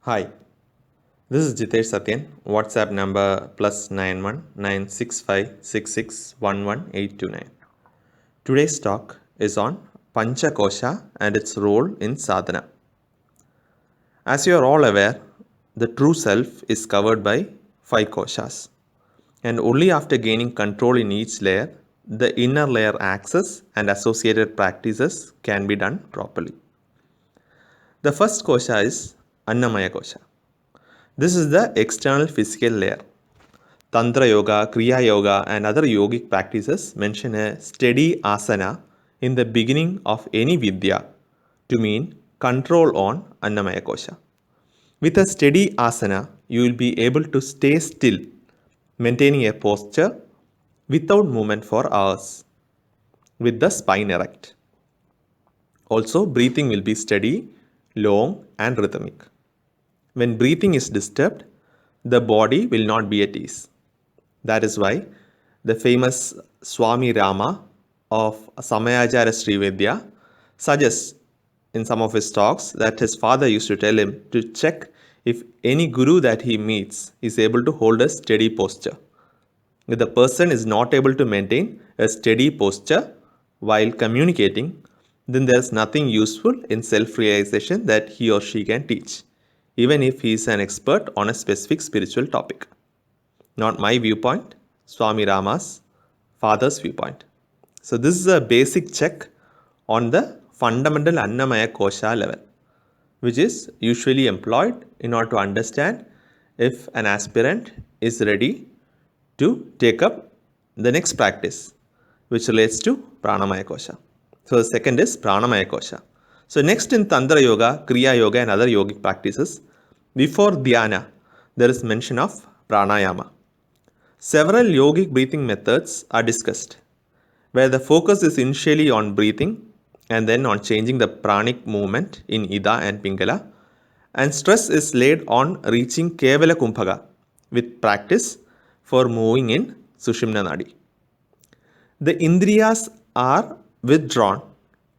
Hi, this is Jithesh Sathyan, WhatsApp number +91 9656611 Today's talk is on Pancha Kosha and its role in sadhana. As you are all aware, the true self is covered by 5 koshas, and only after gaining control in each layer, the inner layer access and associated practices can be done properly. The first kosha is Annamaya Kosha. This is the external physical layer. Tantra Yoga, Kriya Yoga, and other yogic practices mention a steady asana in the beginning of any vidya to mean control on Annamaya Kosha. With a steady asana, you will be able to stay still, maintaining a posture without movement for hours, with the spine erect. Also, breathing will be steady, long, and rhythmic. When breathing is disturbed, the body will not be at ease. That is why the famous Swami Rama of Samayajara Srividya suggests in some of his talks that his father used to tell him to check if any guru that he meets is able to hold a steady posture. If the person is not able to maintain a steady posture while communicating, then there is nothing useful in self realization that he or she can teach, even if he is an expert on a specific spiritual topic. Not my viewpoint, Swami Rama's father's viewpoint. So, this is a basic check on the fundamental Annamaya Kosha level, which is usually employed in order to understand if an aspirant is ready to take up the next practice, which relates to Pranamaya Kosha. So, the second is Pranamaya Kosha. So, next in Tantra Yoga, Kriya Yoga, and other yogic practices, before dhyana, there is mention of pranayama. Several yogic breathing methods are discussed, where the focus is initially on breathing and then on changing the pranic movement in Ida and Pingala, and stress is laid on reaching Kevala Kumbhaga with practice for moving in Sushumna Nadi. The Indriyas are withdrawn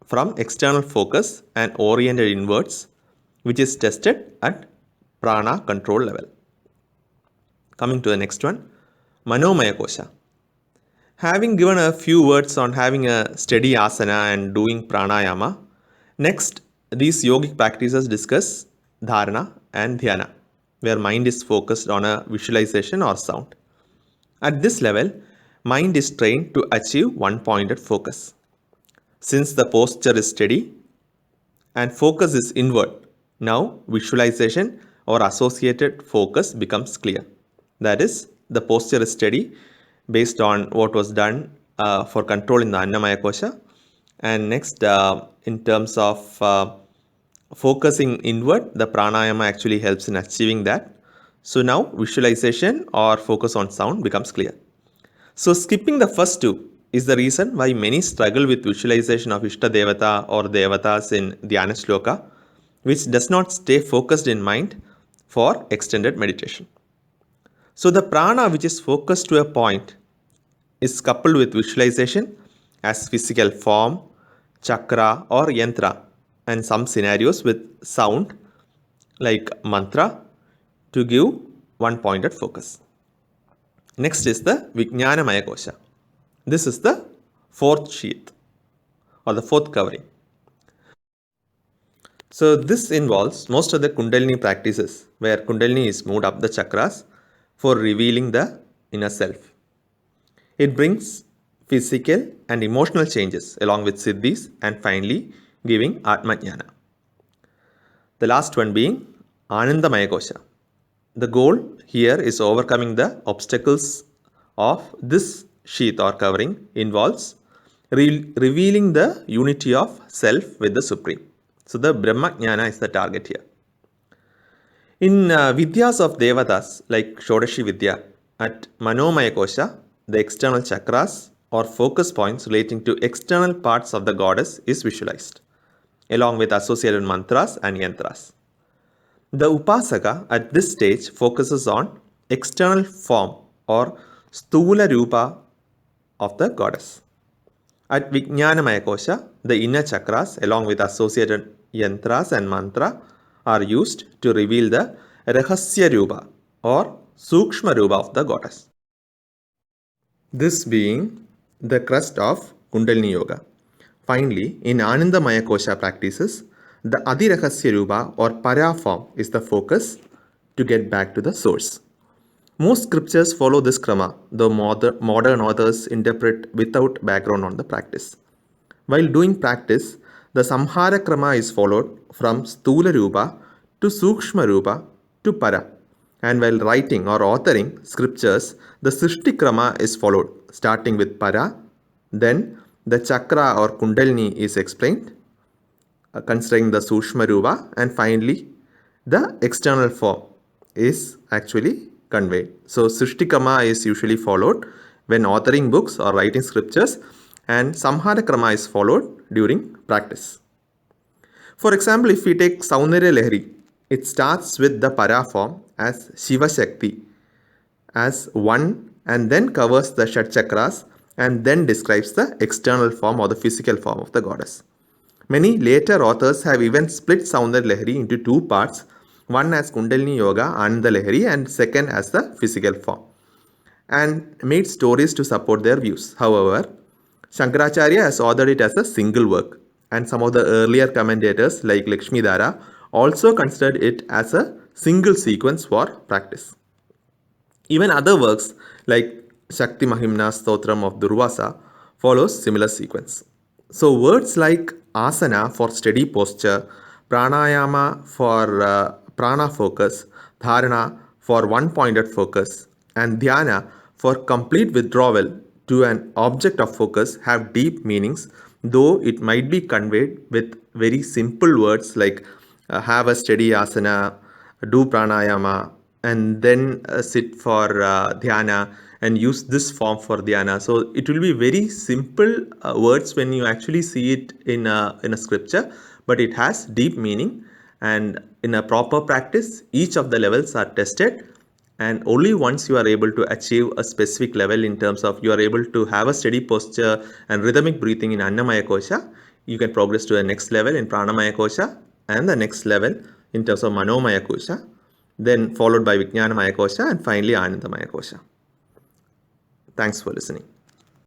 from external focus and oriented inwards, which is tested at prana control level. Coming to the next one, Manomaya Kosha. Having given a few words on having a steady asana and doing pranayama, next these yogic practices discuss dharana and dhyana, where mind is focused on a visualization or sound. At this level, mind is trained to achieve one-pointed focus. Since the posture is steady and focus is inward, now visualization or associated focus becomes clear. That is, the posture is steady based on what was done for controlling the Annamaya Kosha. And next, in terms of focusing inward, the pranayama actually helps in achieving that. So now visualization or focus on sound becomes clear. So skipping the first two is the reason why many struggle with visualization of Ishta Devata or Devatas in Dhyana Shloka, which does not stay focused in mind for extended meditation. So the prana which is focused to a point is coupled with visualization as physical form, chakra or yantra, and some scenarios with sound like mantra to give one pointed focus. Next is the Vijnanamaya Kosha. This is the fourth sheath or the fourth covering. So this involves most of the Kundalini practices where Kundalini is moved up the chakras for revealing the inner self. It brings physical and emotional changes along with siddhis and finally giving Atmajnana. The last one being Anandamaya Kosha. The goal here is overcoming the obstacles of this sheath or covering involves revealing the unity of self with the Supreme. So the Brahma Jnana is the target here. In Vidyas of Devatas like Shodashi Vidya, at Manomaya Kosha, the external chakras or focus points relating to external parts of the goddess is visualized, along with associated mantras and yantras. The Upasaka at this stage focuses on external form or Sthula Rupa of the goddess. At Vijnanamaya Kosha, the inner chakras along with associated yantras and mantra are used to reveal the Rahasya Rupa or Sukshma Rupa of the goddess. This being the crust of Kundalini Yoga. Finally, in Anandamaya Kosha practices, the Adirahasya Rupa or Para form is the focus to get back to the source. Most scriptures follow this krama, though modern authors interpret without background on the practice. While doing practice, the Samhara krama is followed from Sthula Rupa to Sukshma Rupa to Para. And while writing or authoring scriptures, the Srishti krama is followed, starting with Para, then the Chakra or Kundalini is explained, considering the Sushma Rupa, and finally the external form is actually conveyed. So Srishti is usually followed when authoring books or writing scriptures, and Samhara Krama is followed during practice. For example, if we take Saundarya Lahari, it starts with the Para form as Shiva Shakti as one and then covers the Shat Chakras and then describes the external form or the physical form of the goddess. Many later authors have even split Saundarya Lahari into two parts, one as Kundalini Yoga, Ananda Lahari, and second as the physical form, and made stories to support their views. However, Shankaracharya has authored it as a single work, and some of the earlier commentators like Lakshmidhara also considered it as a single sequence for practice. Even other works like Shakti Mahimna Stotram of Durvasa follows similar sequence. So words like asana for steady posture, pranayama for prana focus, dharana for one-pointed focus, and dhyana for complete withdrawal to an object of focus have deep meanings, though it might be conveyed with very simple words like have a steady asana, do pranayama, and then sit for dhyana and use this form for dhyana. So it will be very simple words when you actually see it in a scripture, but it has deep meaning, and in a proper practice each of the levels are tested, and only once you are able to achieve a specific level in terms of you are able to have a steady posture and rhythmic breathing in Annamaya Kosha, you can progress to the next level in Pranamaya Kosha and the next level in terms of Manomaya Kosha, then followed by Vijnanamaya Kosha, and finally Anandamaya Kosha. Thanks for listening.